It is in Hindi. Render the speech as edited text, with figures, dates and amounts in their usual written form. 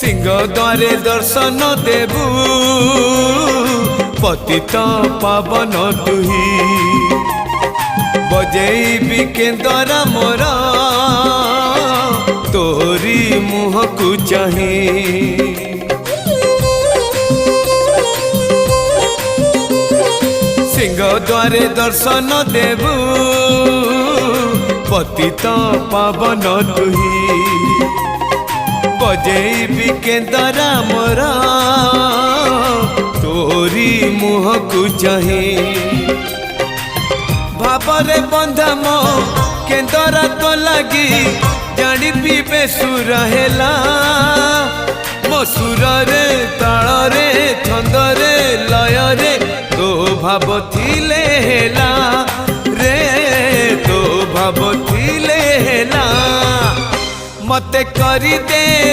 सिंह द्वारे दर्शन देबू पतित पावन तुही बजेबी केंदरा मोरा तोरी मुह को चाही। सिंह द्वारे दर्शन देबू पतित पावन तुही बजेबी केंदरा मोरा तोरी मुह को चाही। भावरे बंधा मो केंदरा तो लगी जानी पीबे सुर हेला मो सुर रे ताल रे छंद रे लय रे तो भाव थिले हेला रे तो भाव थिले हेला मते करी दे।